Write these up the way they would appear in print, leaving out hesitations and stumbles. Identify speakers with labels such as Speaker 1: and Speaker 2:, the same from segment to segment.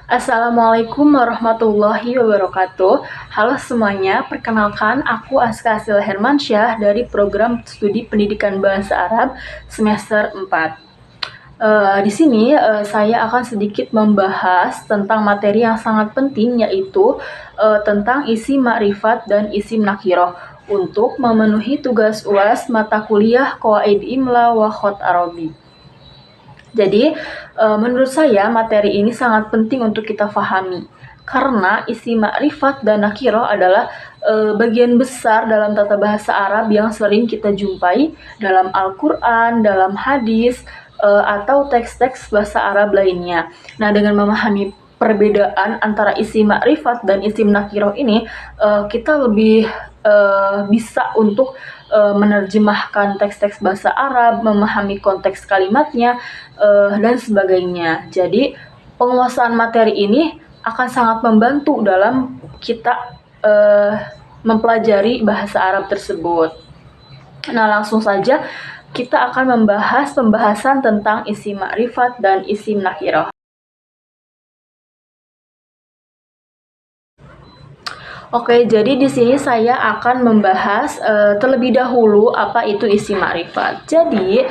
Speaker 1: Assalamualaikum warahmatullahi wabarakatuh. Halo semuanya, perkenalkan aku Aska Asila Hermansyah dari program studi pendidikan bahasa Arab semester 4. Di sini saya akan sedikit membahas tentang materi yang sangat penting, yaitu tentang isim ma'rifat dan isim nakirah untuk memenuhi tugas UAS mata kuliah Qawaid Imla wa Khat Arabi. Jadi, menurut saya materi ini sangat penting untuk kita pahami, karena isim ma'rifat dan nakirah adalah bagian besar dalam tata bahasa Arab yang sering kita jumpai dalam Al-Quran, dalam hadis, atau teks-teks bahasa Arab lainnya. Nah, dengan memahami perbedaan antara isim ma'rifat dan isim nakirah ini, kita lebih bisa untuk menerjemahkan teks-teks bahasa Arab, memahami konteks kalimatnya, dan sebagainya. Jadi, penguasaan materi ini akan sangat membantu dalam kita mempelajari bahasa Arab tersebut. Nah, langsung saja kita akan membahas pembahasan tentang isim ma'rifat dan isim nakirah. Oke, jadi di sini saya akan membahas terlebih dahulu apa itu isim ma'rifat. Jadi,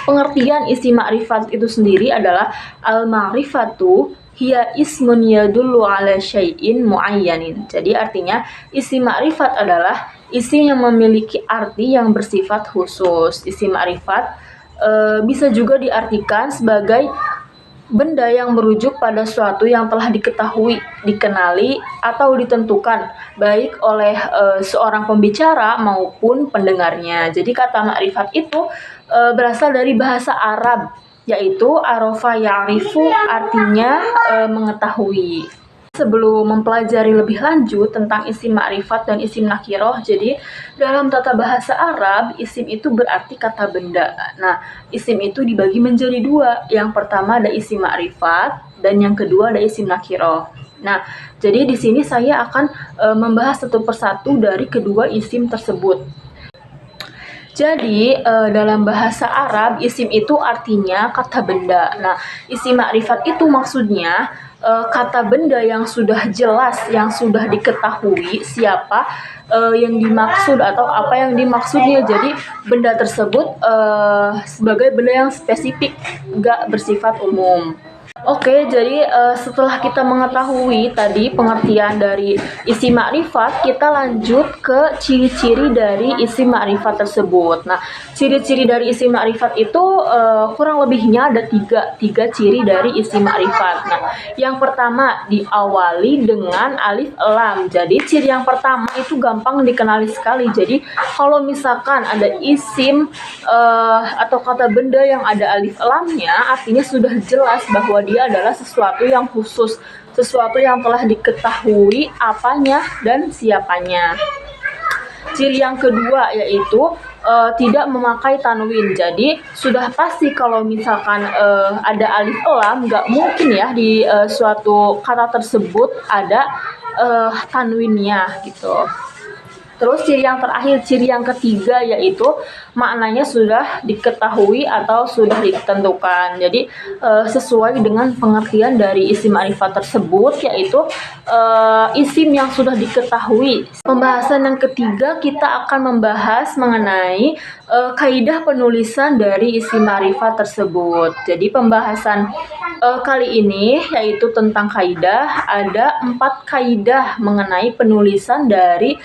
Speaker 1: pengertian isim ma'rifat itu sendiri adalah al-ma'rifatu hiya ismun yadullu ala syai'in muayyanin. Jadi artinya isim ma'rifat adalah isim yang memiliki arti yang bersifat khusus. Isim ma'rifat bisa juga diartikan sebagai benda yang merujuk pada suatu yang telah diketahui, dikenali, atau ditentukan, baik oleh seorang pembicara maupun pendengarnya. Jadi kata ma'rifat itu berasal dari bahasa Arab, yaitu arafa ya'rifu, artinya mengetahui. Sebelum mempelajari lebih lanjut tentang isim ma'rifat dan isim nakirah, jadi dalam tata bahasa Arab, isim itu berarti kata benda. Nah, isim itu dibagi menjadi dua. Yang pertama ada isim ma'rifat dan yang kedua ada isim nakirah. Nah, jadi di sini saya akan membahas satu persatu dari kedua isim tersebut. Jadi, dalam bahasa Arab, isim itu artinya kata benda. Nah, isim ma'rifat itu maksudnya kata benda yang sudah jelas, yang sudah diketahui siapa yang dimaksud atau apa yang dimaksudnya. Jadi, benda tersebut sebagai benda yang spesifik, nggak bersifat umum. Oke, jadi setelah kita mengetahui tadi pengertian dari isim ma'rifat, kita lanjut ke ciri-ciri dari isim ma'rifat tersebut. Nah, ciri-ciri dari isim ma'rifat itu kurang lebihnya ada tiga ciri dari isim ma'rifat. Nah, yang pertama diawali dengan alif lam. Jadi, ciri yang pertama itu gampang dikenali sekali. Jadi, kalau misalkan ada isim atau kata benda yang ada alif lamnya, artinya sudah jelas bahwa dia adalah sesuatu yang khusus, sesuatu yang telah diketahui apanya dan siapanya. Ciri yang kedua yaitu tidak memakai tanwin. Jadi sudah pasti kalau misalkan ada alif lam, nggak mungkin ya di suatu kata tersebut ada tanwinnya gitu. Terus ciri yang terakhir, ciri yang ketiga yaitu maknanya sudah diketahui atau sudah ditentukan. Jadi sesuai dengan pengertian dari isim ma'rifat tersebut, yaitu isim yang sudah diketahui. Pembahasan yang ketiga kita akan membahas mengenai kaidah penulisan dari isim ma'rifat tersebut. Jadi pembahasan kali ini yaitu tentang kaidah. Ada 4 kaidah mengenai penulisan dari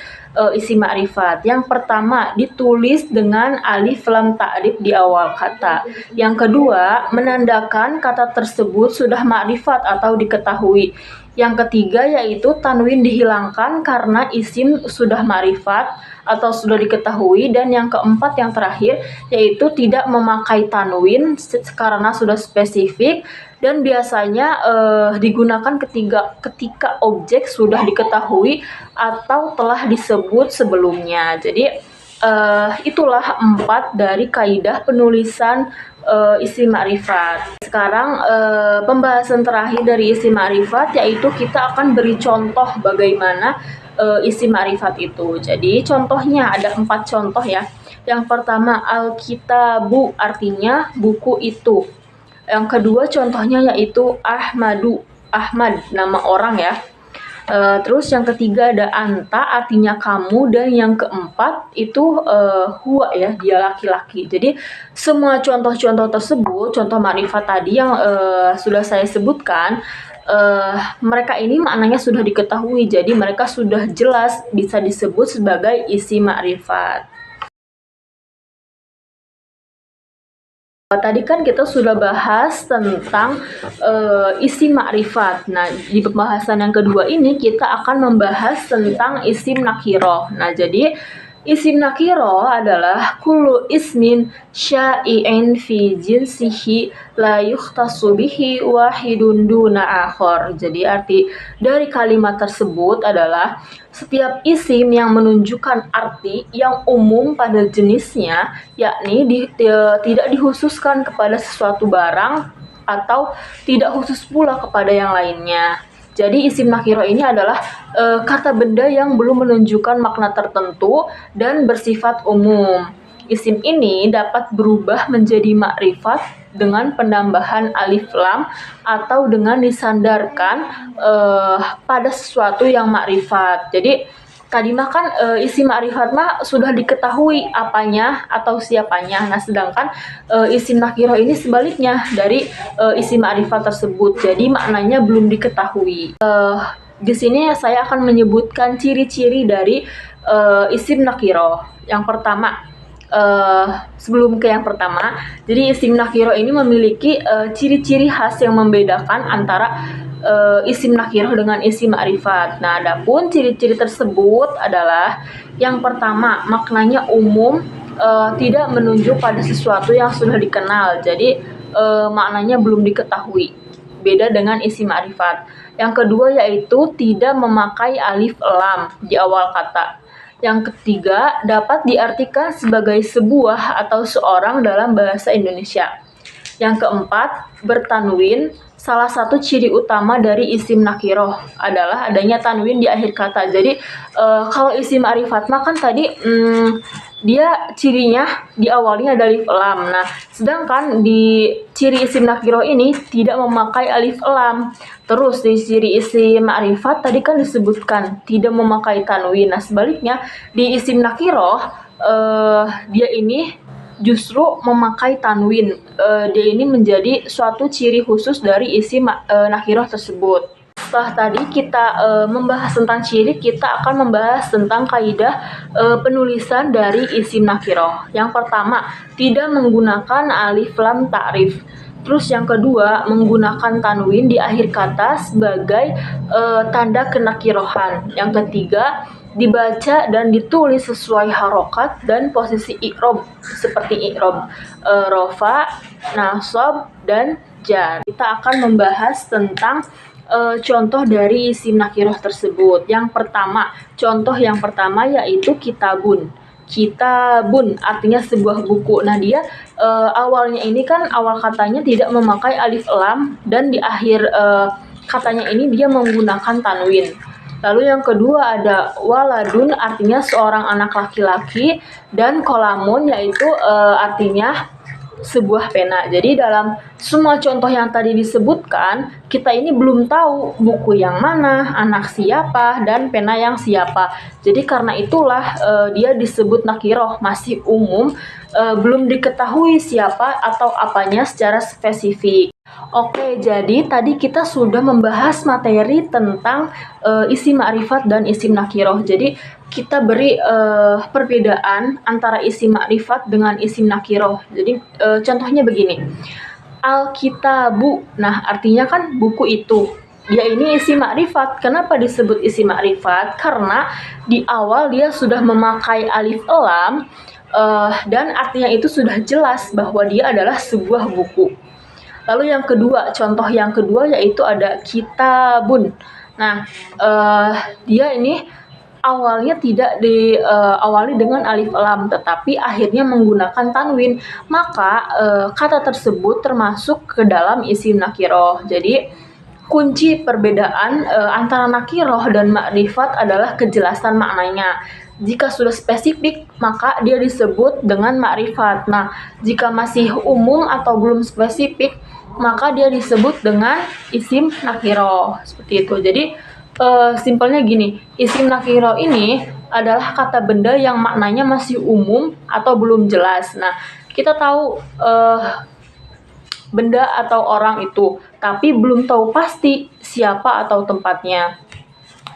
Speaker 1: isim ma'rifat. Yang pertama, ditulis dengan alif lam ta'rif di awal kata. Yang kedua, menandakan kata tersebut sudah ma'rifat atau diketahui. Yang ketiga yaitu tanwin dihilangkan karena isim sudah ma'rifat atau sudah diketahui. Dan yang keempat, yang terakhir, yaitu tidak memakai tanwin karena sudah spesifik dan biasanya digunakan ketika objek sudah diketahui atau telah disebut sebelumnya. Jadi itulah 4 dari kaidah penulisan isim ma'rifat. Sekarang pembahasan terakhir dari isim ma'rifat, yaitu kita akan beri contoh bagaimana isim ma'rifat itu. Jadi contohnya ada 4 contoh ya. Yang pertama, al-kitabu artinya buku itu. Yang kedua contohnya yaitu Ahmadu, Ahmad, nama orang ya. Terus yang ketiga ada anta, artinya kamu, dan yang keempat itu huwa ya, dia laki-laki. Jadi semua contoh-contoh tersebut, contoh makrifat tadi yang sudah saya sebutkan, mereka ini maknanya sudah diketahui, jadi mereka sudah jelas bisa disebut sebagai isim makrifat. Tadi kan kita sudah bahas tentang isim makrifat. Nah, di pembahasan yang kedua ini kita akan membahas tentang isim nakiro. Nah, jadi isim nakiro adalah kullu ismin syai'in fi jinsihi la yukhtassu bihi wahidun duna akhor. Jadi arti dari kalimat tersebut adalah setiap isim yang menunjukkan arti yang umum pada jenisnya, yakni tidak dikhususkan kepada sesuatu barang atau tidak khusus pula kepada yang lainnya. Jadi isim nakiro ini adalah kata benda yang belum menunjukkan makna tertentu dan bersifat umum. Isim ini dapat berubah menjadi makrifat dengan penambahan alif lam atau dengan disandarkan pada sesuatu yang makrifat. Jadi tadi mah kan isim makrifat mah sudah diketahui apanya atau siapanya. Nah, sedangkan isim nakiro ini sebaliknya dari isim makrifat tersebut. Jadi maknanya belum diketahui. Di sini saya akan menyebutkan ciri-ciri dari isim nakiro. Yang pertama, sebelum ke yang pertama, jadi isim nakiro ini memiliki ciri-ciri khas yang membedakan antara isim nakiro dengan isim makrifat. Nah, adapun ciri-ciri tersebut adalah yang pertama, maknanya umum, tidak menunjuk pada sesuatu yang sudah dikenal. Jadi maknanya belum diketahui. Beda dengan isim makrifat. Yang kedua yaitu tidak memakai alif lam di awal kata. Yang ketiga, dapat diartikan sebagai sebuah atau seorang dalam bahasa Indonesia. Yang keempat, bertanwin. Salah satu ciri utama dari isim nakiroh adalah adanya tanwin di akhir kata. Jadi, kalau isim ma'rifat mah kan tadi dia cirinya diawali ada alif lam. Nah, sedangkan di ciri isim nakiro ini tidak memakai alif lam. Terus di ciri isim ma'rifat tadi kan disebutkan tidak memakai tanwin. Nah, sebaliknya di isim nakiro dia ini justru memakai tanwin. Dia ini menjadi suatu ciri khusus dari isim nakiro tersebut. Setelah tadi kita membahas tentang ciri, kita akan membahas tentang kaidah penulisan dari isim nakiro. Yang pertama, tidak menggunakan alif lam ta'rif. Terus yang kedua, menggunakan tanwin di akhir kata sebagai tanda kenakirohan. Yang ketiga, dibaca dan ditulis sesuai harokat dan posisi i'rob, seperti i'rob rofa, nasab, dan jar. Kita akan membahas tentang contoh dari isim nakiroh tersebut. Contoh yang pertama yaitu kitabun. Kitabun artinya sebuah buku. Nah, dia awalnya ini kan awal katanya tidak memakai alif lam, dan di akhir katanya ini dia menggunakan tanwin. Lalu yang kedua ada waladun, artinya seorang anak laki-laki, dan kolamun yaitu artinya sebuah pena. Jadi dalam semua contoh yang tadi disebutkan, kita ini belum tahu buku yang mana, anak siapa, dan pena yang siapa. Jadi karena itulah dia disebut nakiroh, masih umum, belum diketahui siapa atau apanya secara spesifik. Oke, jadi tadi kita sudah membahas materi tentang isim ma'rifat dan isim nakiroh. Jadi kita beri perbedaan antara isim ma'rifat dengan isim nakiroh. Jadi contohnya begini. Al-kitabu, nah artinya kan buku itu. Dia ini isim ma'rifat. Kenapa disebut isim ma'rifat? Karena di awal dia sudah memakai alif lam, dan artinya itu sudah jelas bahwa dia adalah sebuah buku. Lalu yang kedua, contoh yang kedua yaitu ada kitabun. Nah, dia ini awalnya tidak diawali dengan alif lam, tetapi akhirnya menggunakan tanwin. Maka kata tersebut termasuk ke dalam isim nakiroh. Jadi kunci perbedaan antara nakiroh dan ma'rifat adalah kejelasan maknanya. Jika sudah spesifik, maka dia disebut dengan ma'rifat. Nah, jika masih umum atau belum spesifik, maka dia disebut dengan isim nakiro. Seperti itu. Jadi simpelnya gini, isim nakiro ini adalah kata benda yang maknanya masih umum atau belum jelas. Nah, kita tahu benda atau orang itu, tapi belum tahu pasti siapa atau tempatnya.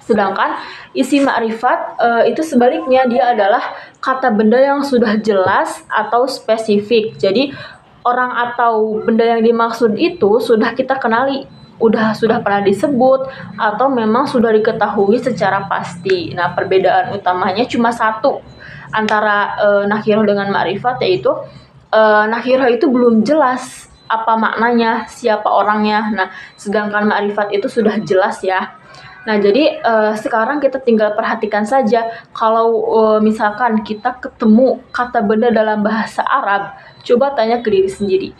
Speaker 1: Sedangkan isim ma'rifat itu sebaliknya, dia adalah kata benda yang sudah jelas atau spesifik. Jadi orang atau benda yang dimaksud itu sudah kita kenali, sudah pernah disebut atau memang sudah diketahui secara pasti. Nah, perbedaan utamanya cuma satu antara nakiro dengan ma'rifat, yaitu nakiro itu belum jelas apa maknanya, siapa orangnya. Nah, sedangkan ma'rifat itu sudah jelas ya. Nah, jadi sekarang kita tinggal perhatikan saja, kalau misalkan kita ketemu kata benda dalam bahasa Arab, coba tanya ke diri sendiri.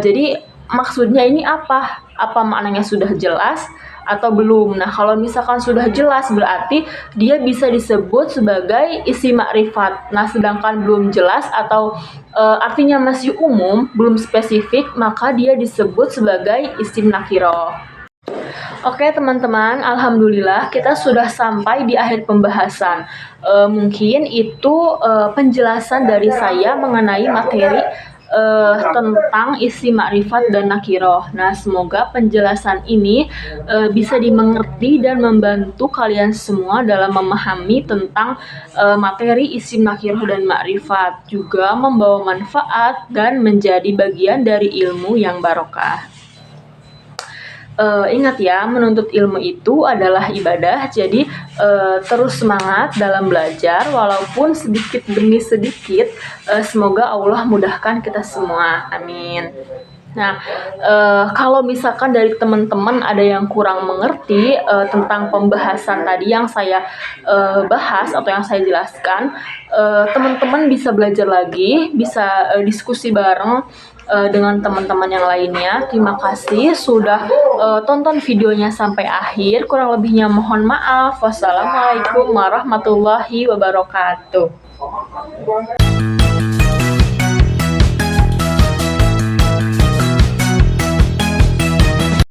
Speaker 1: Jadi maksudnya ini apa? Apa maknanya sudah jelas atau belum? Nah, kalau misalkan sudah jelas berarti dia bisa disebut sebagai isim ma'rifat. Nah, sedangkan belum jelas atau artinya masih umum, belum spesifik, maka dia disebut sebagai isim nakiro. Oke teman-teman, alhamdulillah kita sudah sampai di akhir pembahasan. Mungkin itu penjelasan dari saya mengenai materi tentang isim ma'rifat dan nakiro. Nah, semoga penjelasan ini bisa dimengerti dan membantu kalian semua dalam memahami tentang materi isim nakiro dan ma'rifat, juga membawa manfaat dan menjadi bagian dari ilmu yang barokah. Ingat ya, menuntut ilmu itu adalah ibadah, jadi terus semangat dalam belajar walaupun sedikit demi sedikit. Semoga Allah mudahkan kita semua, amin. Nah, kalau misalkan dari teman-teman ada yang kurang mengerti tentang pembahasan tadi yang saya bahas atau yang saya jelaskan, teman-teman bisa belajar lagi, bisa diskusi bareng dengan teman-teman yang lainnya. Terima kasih sudah tonton videonya sampai akhir. Kurang lebihnya mohon maaf. Wassalamualaikum warahmatullahi wabarakatuh.